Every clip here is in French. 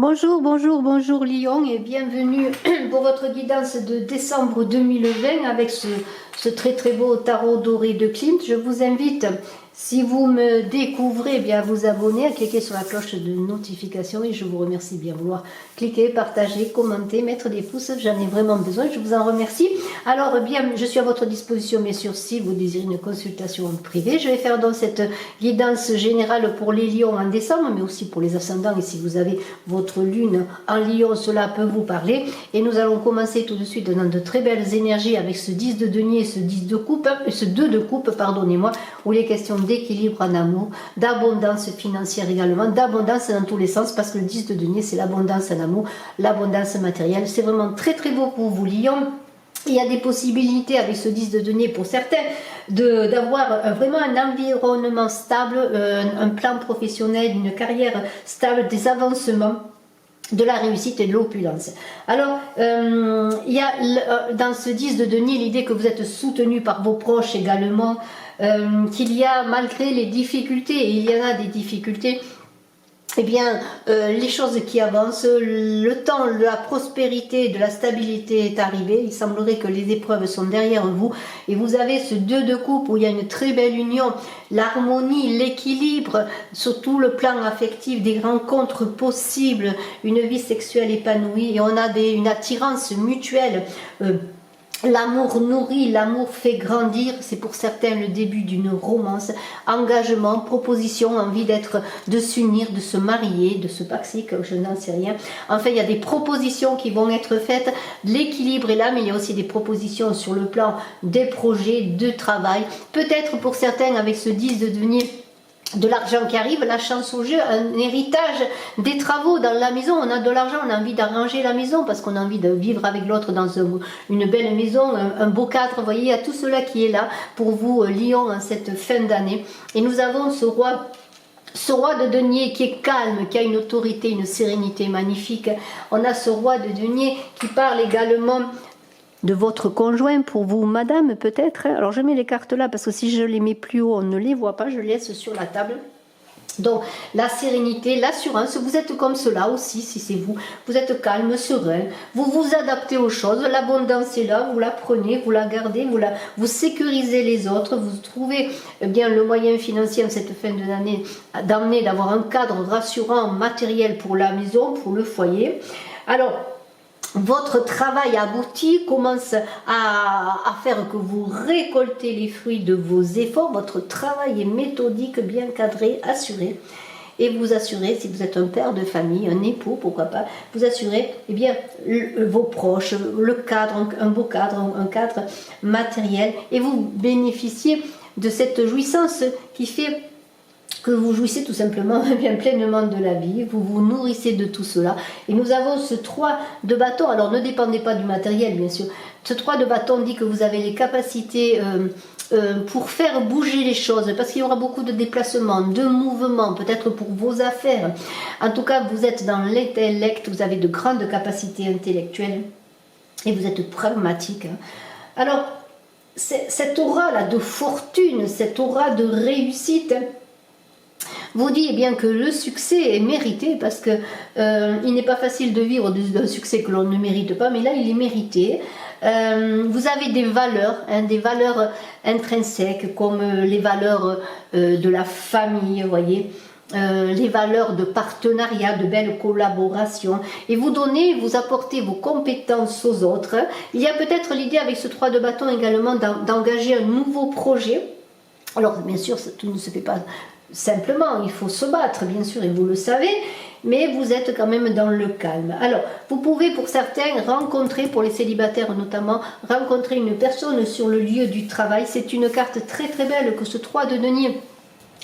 Bonjour, bonjour, bonjour Lyon et bienvenue pour votre guidance de décembre 2020 avec ce très très beau tarot doré de Klimt. Je vous invite, si vous me découvrez, bien à vous abonner, à cliquer sur la cloche de notification et je vous remercie bien vouloir cliquer, partager, commenter, mettre des pouces, j'en ai vraiment besoin, je vous en remercie. Alors bien, je suis à votre disposition bien sûr si vous désirez une consultation en privé. Je vais faire donc cette guidance générale pour les lions en décembre, mais aussi pour les ascendants et si vous avez votre lune en lion, cela peut vous parler. Et nous allons commencer tout de suite dans de très belles énergies avec ce 10 de denier, ce 10 de coupe, ce 2 de coupe, pardonnez-moi, où les questions d'équilibre en amour, d'abondance financière également, d'abondance dans tous les sens, parce que le 10 de denier, c'est l'abondance en amour, l'abondance matérielle. C'est vraiment très très beau pour vous, Lion. Il y a des possibilités avec ce 10 de denier pour certains d'avoir vraiment un environnement stable, un plan professionnel, une carrière stable, des avancements, de la réussite et de l'opulence. Alors, il y a dans ce 10 de denier l'idée que vous êtes soutenu par vos proches également, qu'il y a malgré les difficultés, et il y en a des difficultés, eh bien, les choses qui avancent, le temps, la prospérité, de la stabilité est arrivé. Il semblerait que les épreuves sont derrière vous. Et vous avez ce 2 de coupe où il y a une très belle union, l'harmonie, l'équilibre, sur tout le plan affectif, des rencontres possibles, une vie sexuelle épanouie. Et on a une attirance mutuelle. L'amour nourrit, l'amour fait grandir, c'est pour certains le début d'une romance, engagement, proposition, envie de s'unir, de se marier, de se paxer, je n'en sais rien. Enfin, il y a des propositions qui vont être faites, l'équilibre est là, mais il y a aussi des propositions sur le plan des projets, de travail. Peut-être pour certains, avec ce 10 de denier, de l'argent qui arrive, la chance au jeu, un héritage, des travaux dans la maison, on a de l'argent, on a envie d'arranger la maison parce qu'on a envie de vivre avec l'autre dans une belle maison, un beau cadre, vous voyez, il y a tout cela qui est là pour vous, Lion, en cette fin d'année. Et nous avons ce roi de denier qui est calme, qui a une autorité, une sérénité magnifique. On a ce roi de denier qui parle également de votre conjoint pour vous, madame, peut-être. Alors, je mets les cartes là, parce que si je les mets plus haut, on ne les voit pas. Je les laisse sur la table. Donc, la sérénité, l'assurance, vous êtes comme cela aussi, si c'est vous. Vous êtes calme, serein, vous vous adaptez aux choses, l'abondance est là, vous la prenez, vous la gardez, vous sécurisez les autres, vous trouvez bien le moyen financier en cette fin de l'année d'amener, d'avoir un cadre rassurant matériel pour la maison, pour le foyer. Alors, votre travail abouti commence à faire que vous récoltez les fruits de vos efforts. Votre travail est méthodique, bien cadré, assuré. Et vous assurez, si vous êtes un père de famille, un époux, pourquoi pas, vous assurez eh bien, vos proches, le cadre, un beau cadre, un cadre matériel. Et vous bénéficiez de cette jouissance qui fait que vous jouissez tout simplement bien pleinement de la vie, vous vous nourrissez de tout cela. Et nous avons ce 3 de bâton, alors ne dépendez pas du matériel bien sûr, ce 3 de bâton dit que vous avez les capacités pour faire bouger les choses, parce qu'il y aura beaucoup de déplacements, de mouvements, peut-être pour vos affaires. En tout cas, vous êtes dans l'intellect, vous avez de grandes capacités intellectuelles et vous êtes pragmatique. Alors, cette aura-là de fortune, cette aura de réussite, vous dit eh bien que le succès est mérité parce que il n'est pas facile de vivre d'un succès que l'on ne mérite pas, mais là il est mérité. Vous avez des valeurs intrinsèques comme les valeurs de la famille, vous voyez. Les valeurs de partenariat, de belles collaborations, et vous donnez, vous apportez vos compétences aux autres. Il y a peut-être l'idée avec ce 3 de bâton également d'engager un nouveau projet. Alors bien sûr, tout ne se fait pas simplement, il faut se battre, bien sûr, et vous le savez, mais vous êtes quand même dans le calme. Alors, vous pouvez pour certains rencontrer, pour les célibataires notamment, rencontrer une personne sur le lieu du travail. C'est une carte très très belle que ce 3 de denier,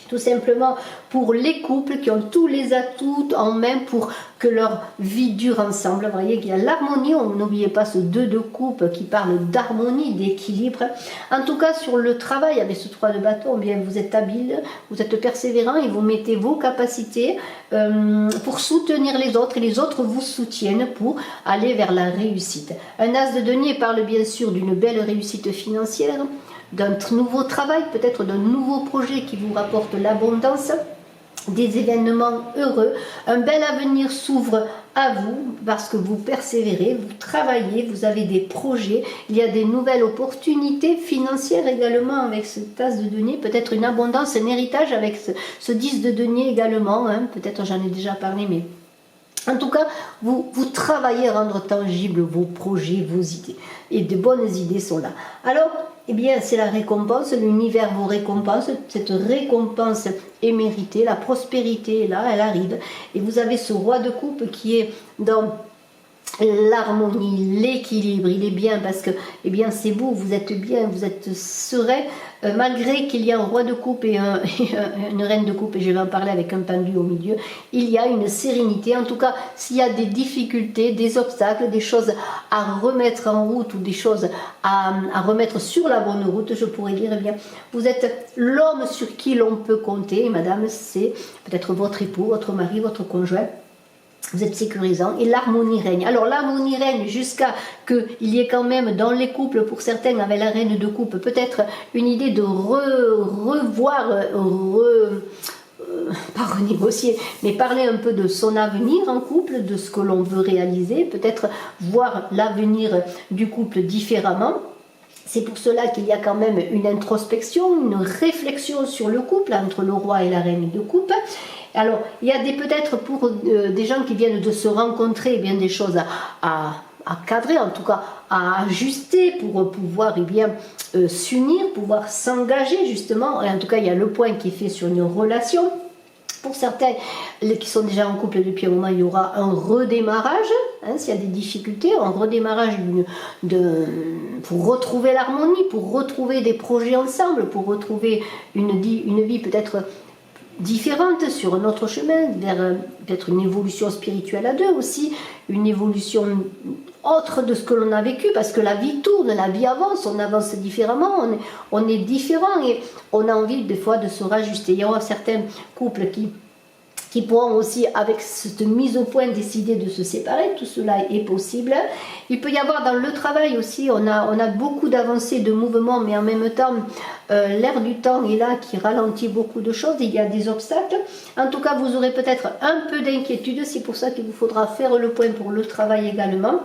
tout simplement pour les couples qui ont tous les atouts en main pour que leur vie dure ensemble. Vous voyez qu'il y a l'harmonie, n'oubliez pas ce 2 de coupe qui parle d'harmonie, d'équilibre. En tout cas, sur le travail avec ce 3 de bâton, eh bien, vous êtes habile, vous êtes persévérant et vous mettez vos capacités pour soutenir les autres et les autres vous soutiennent pour aller vers la réussite. Un as de denier parle bien sûr d'une belle réussite financière, d'un nouveau travail, peut-être d'un nouveau projet qui vous rapporte l'abondance. des événements heureux, un bel avenir s'ouvre à vous parce que vous persévérez, vous travaillez, vous avez des projets, il y a des nouvelles opportunités financières également avec cette tasse de denier, peut-être une abondance, un héritage avec ce 10 de denier également, hein, peut-être j'en ai déjà parlé, mais en tout cas, vous travaillez à rendre tangibles vos projets, vos idées. Et de bonnes idées sont là. Alors, eh bien, c'est la récompense, l'univers vous récompense. Cette récompense est méritée, la prospérité est là, elle arrive. Et vous avez ce roi de coupe qui est dans l'harmonie, l'équilibre, il est bien parce que, eh bien, c'est beau, vous êtes bien, vous êtes serein, malgré qu'il y a un roi de coupe et une reine de coupe, et je vais en parler avec un pendu au milieu, il y a une sérénité. En tout cas, s'il y a des difficultés, des obstacles, des choses à remettre en route ou des choses à remettre sur la bonne route, je pourrais dire, eh bien, vous êtes l'homme sur qui l'on peut compter, et madame, c'est peut-être votre époux, votre mari, votre conjoint. Vous êtes sécurisant et l'harmonie règne. Alors l'harmonie règne jusqu'à qu'il y ait quand même dans les couples, pour certains avec la reine de coupe, peut-être une idée de revoir, pas renégocier, mais parler un peu de son avenir en couple, de ce que l'on veut réaliser, peut-être voir l'avenir du couple différemment. C'est pour cela qu'il y a quand même une introspection, une réflexion sur le couple entre le roi et la reine de coupe. Alors, il y a peut-être pour des gens qui viennent de se rencontrer, eh bien des choses à cadrer, en tout cas à ajuster pour pouvoir s'unir, pouvoir s'engager justement. Et en tout cas, il y a le point qui est fait sur une relation. Pour certains qui sont déjà en couple depuis un moment, il y aura un redémarrage, hein, s'il y a des difficultés, un redémarrage pour retrouver l'harmonie, pour retrouver des projets ensemble, pour retrouver une vie peut-être différente sur un autre chemin, vers peut-être une évolution spirituelle à deux aussi, une évolution autre de ce que l'on a vécu, parce que la vie tourne, la vie avance, on avance différemment, on est différent et on a envie des fois de se rajuster. Il y aura certains couples qui pourront aussi, avec cette mise au point, décider de se séparer. Tout cela est possible. Il peut y avoir dans le travail aussi, on a beaucoup d'avancées, de mouvements, mais en même temps, l'air du temps est là qui ralentit beaucoup de choses. Il y a des obstacles. En tout cas, vous aurez peut-être un peu d'inquiétude. C'est pour ça qu'il vous faudra faire le point pour le travail également.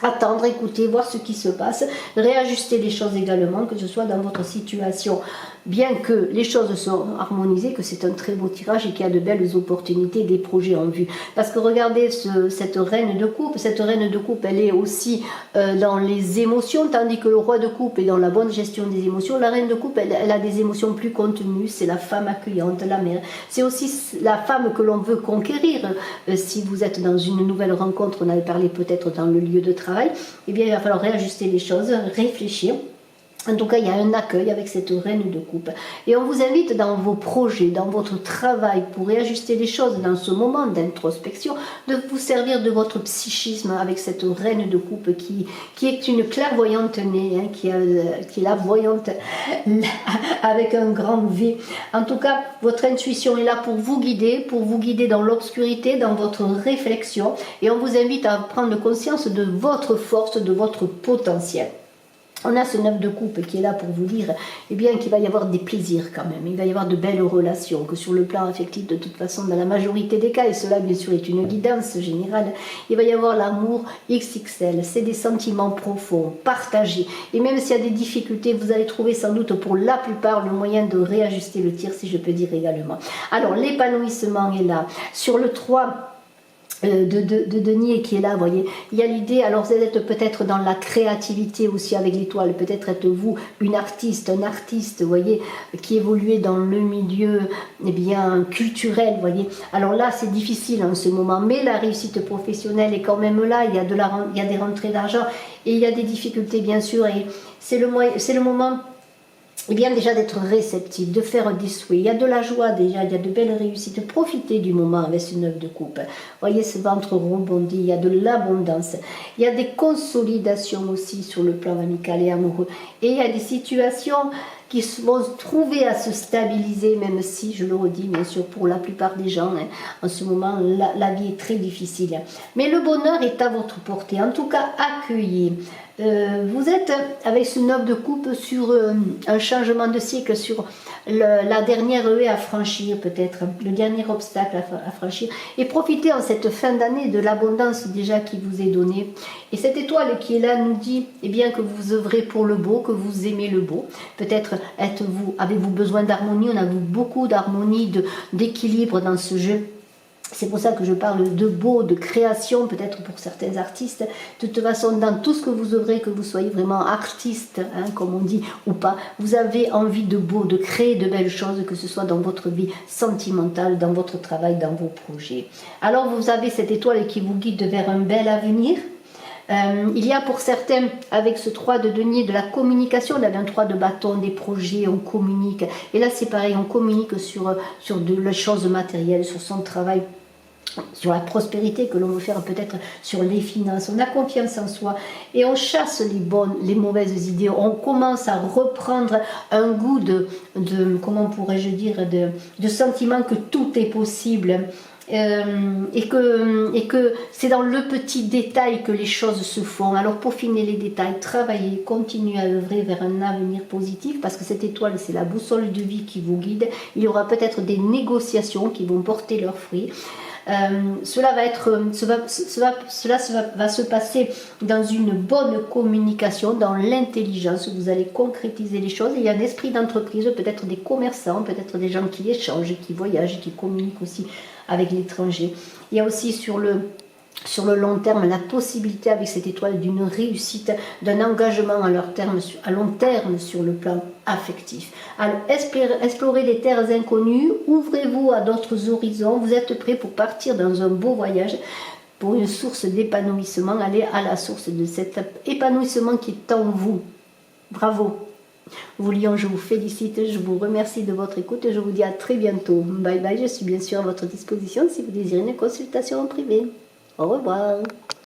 Attendre, écouter, voir ce qui se passe, réajuster les choses également, que ce soit dans votre situation, bien que les choses soient harmonisées, que c'est un très beau tirage et qu'il y a de belles opportunités, des projets en vue. Parce que regardez cette reine de coupe, elle est aussi dans les émotions, tandis que le roi de coupe est dans la bonne gestion des émotions. La reine de coupe, elle a des émotions plus contenues, c'est la femme accueillante, la mère. C'est aussi la femme que l'on veut conquérir. Si vous êtes dans une nouvelle rencontre, on avait parlé peut-être dans le lieu de travail, eh bien il va falloir réajuster les choses, réfléchir. En tout cas, il y a un accueil avec cette reine de coupe. Et on vous invite dans vos projets, dans votre travail, pour réajuster les choses dans ce moment d'introspection, de vous servir de votre psychisme avec cette reine de coupe qui est une clairvoyante née, hein, qui est la voyante avec un grand V. En tout cas, votre intuition est là pour vous guider dans l'obscurité, dans votre réflexion. Et on vous invite à prendre conscience de votre force, de votre potentiel. On a ce 9 de coupe qui est là pour vous dire eh bien, qu'il va y avoir des plaisirs quand même, il va y avoir de belles relations, que sur le plan affectif, de toute façon, dans la majorité des cas, et cela bien sûr est une guidance générale, il va y avoir l'amour XXL, c'est des sentiments profonds, partagés, et même s'il y a des difficultés, vous allez trouver sans doute pour la plupart le moyen de réajuster le tir, si je peux dire également. Alors l'épanouissement est là. Sur le 3, de denier qui est là, vous voyez, il y a l'idée, alors vous êtes peut-être dans la créativité aussi avec l'étoile, peut-être êtes-vous une artiste, un artiste, vous voyez, qui évoluait dans le milieu, eh bien, culturel, vous voyez, alors là c'est difficile en ce moment, mais la réussite professionnelle est quand même là, il y a des rentrées d'argent, et il y a des difficultés bien sûr, et c'est le moment et bien déjà d'être réceptif, de faire des souhaits. Il y a de la joie déjà, il y a de belles réussites. Profitez du moment avec ce 9 de coupe. Voyez ce ventre rebondi, il y a de l'abondance. Il y a des consolidations aussi sur le plan amical et amoureux. Et il y a des situations qui vont trouver à se stabiliser, même si, je le redis, bien sûr, pour la plupart des gens, hein, en ce moment, la vie est très difficile. Mais le bonheur est à votre portée. En tout cas, accueillez. Vous êtes avec ce 9 de coupe sur un changement de cycle, sur la dernière haie à franchir peut-être, le dernier obstacle à franchir. Et profitez en cette fin d'année de l'abondance déjà qui vous est donnée. Et cette étoile qui est là nous dit eh bien, que vous œuvrez pour le beau, que vous aimez le beau. Peut-être avez-vous besoin d'harmonie, on a beaucoup d'harmonie, d'équilibre dans ce jeu. C'est pour ça que je parle de beau, de création, peut-être pour certains artistes. De toute façon, dans tout ce que vous œuvrez, que vous soyez vraiment artiste, hein, comme on dit, ou pas, vous avez envie de beau, de créer de belles choses, que ce soit dans votre vie sentimentale, dans votre travail, dans vos projets. Alors, vous avez cette étoile qui vous guide vers un bel avenir. Il y a pour certains, avec ce 3 de denier, de la communication. On avait un 3 de bâton, des projets, on communique. Et là, c'est pareil, on communique sur les choses matérielles, sur son travail, sur la prospérité que l'on veut faire, peut-être sur les finances. On a confiance en soi et on chasse les mauvaises idées. On commence à reprendre un goût comment pourrais-je dire, de sentiment que tout est possible. Et que c'est dans le petit détail que les choses se font. Alors peaufiner les détails, travailler, continuer à œuvrer vers un avenir positif, parce que cette étoile, c'est la boussole de vie qui vous guide. Il y aura peut-être des négociations qui vont porter leurs fruits. Cela va se passer dans une bonne communication, dans l'intelligence. Vous allez concrétiser les choses. Il y a un esprit d'entreprise, peut-être des commerçants, peut-être des gens qui échangent, qui voyagent, qui communiquent aussi avec l'étranger. Il y a aussi sur le long terme la possibilité avec cette étoile d'une réussite, d'un engagement à long terme sur le plan affectif. Alors explorez des terres inconnues, ouvrez-vous à d'autres horizons, vous êtes prêts pour partir dans un beau voyage, pour une source d'épanouissement, allez à la source de cet épanouissement qui est en vous. Bravo! Vous Lions, je vous félicite, je vous remercie de votre écoute et je vous dis à très bientôt. Bye bye, je suis bien sûr à votre disposition si vous désirez une consultation en privé. Au revoir.